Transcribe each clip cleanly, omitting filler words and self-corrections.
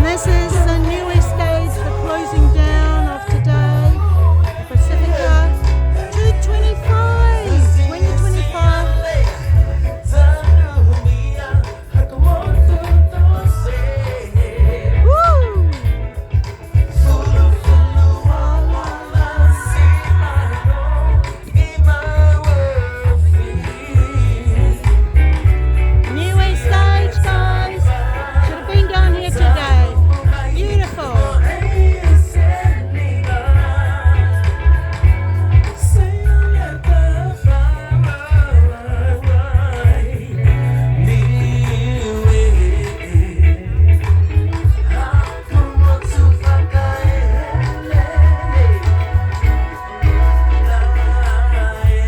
this is the Niue stage, the closing down of today. The Pasifika 2025.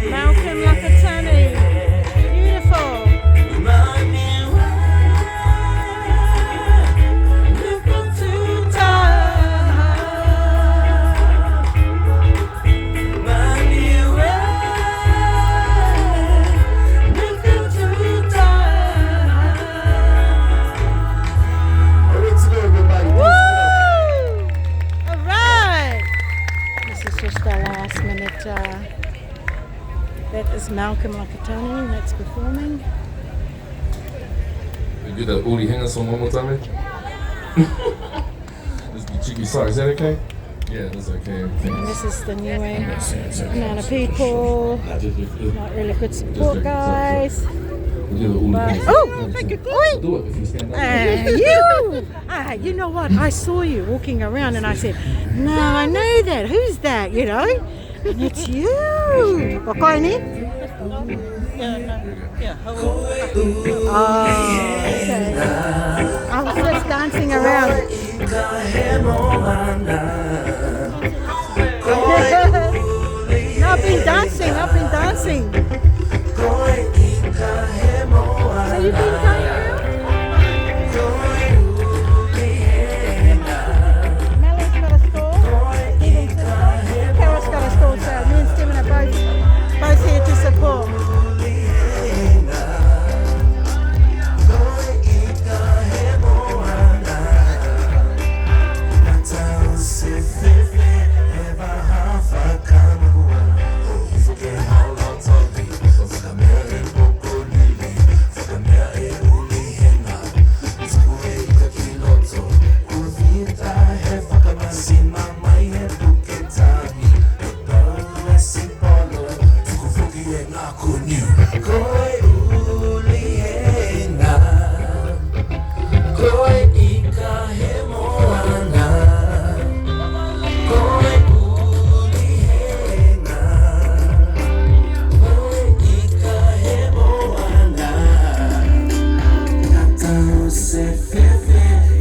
Malcolm Lakani, beautiful. That is Malcolm Lakani that's performing. We do the Uli Hanger song one more time. Let's be cheeky. Sorry, is that okay? Yeah, that's okay. And this is the Niue amount of people. Not really good support, guys. Thank you. Do it if you stand up. You know what? I saw you walking around and I said, no, I know that. Who's that? You know? And it's you. Lakani? Yeah. Oh, okay. I was just dancing around. No, I've been dancing. So you've been going around? Melly's got a stall. Stephen's sister. Carol's got a stall, so me and Stephen are both here to support.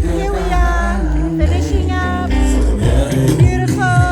Here we are, finishing up. Beautiful.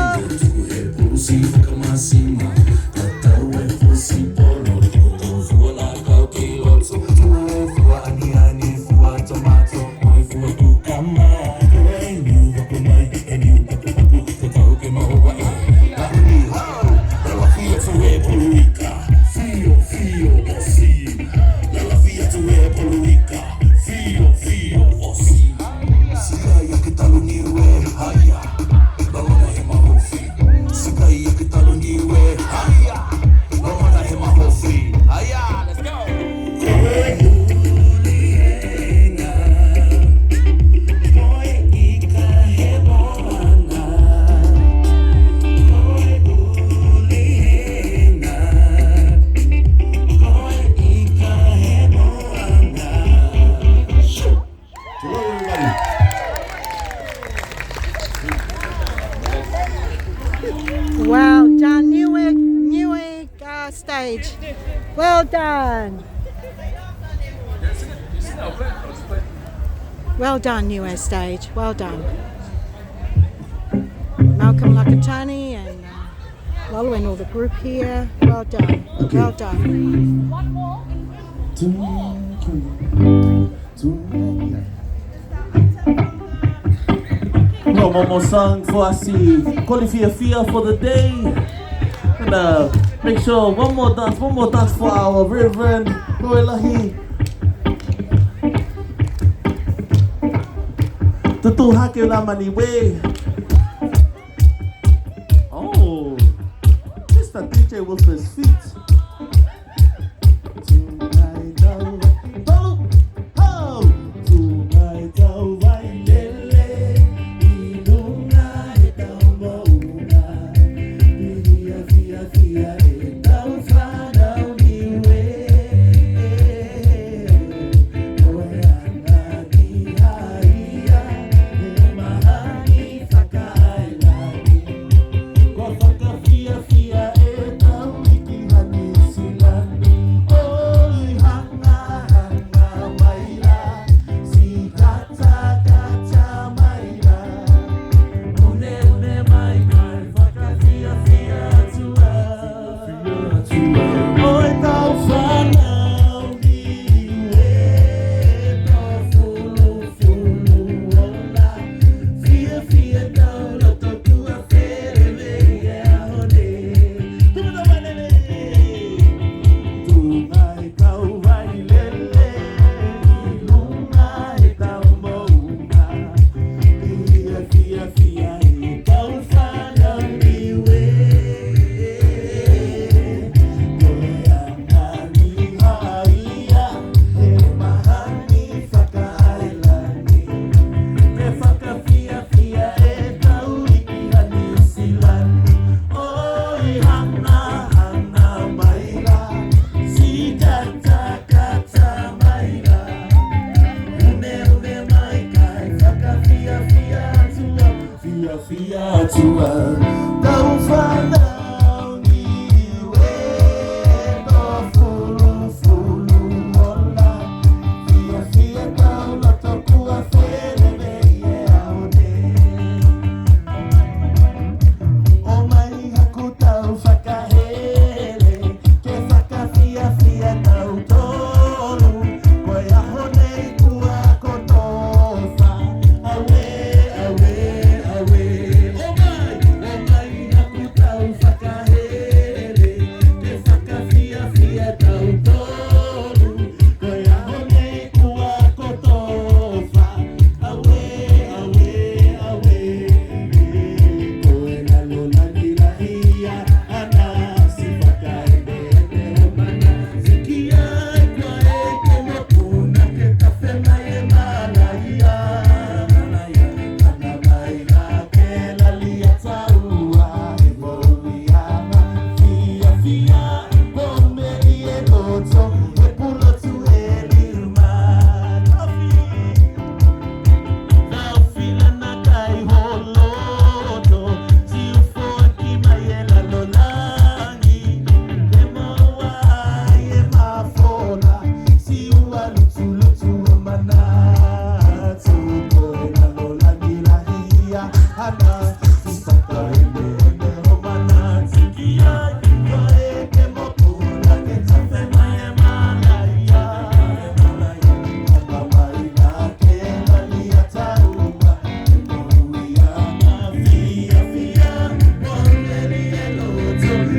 Well done, Niue stage. Well done. Well done, Niue stage. Well done. Malcolm Lakani and Lolo and all the group here. Well done. Okay. Well done. One more. No, one more song for us to qualify for the day. And make sure one more dance for our Reverend Roy Lahi. Tutu hake lama Niue. Oh, Mr. DJ was his feet.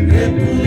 Chefu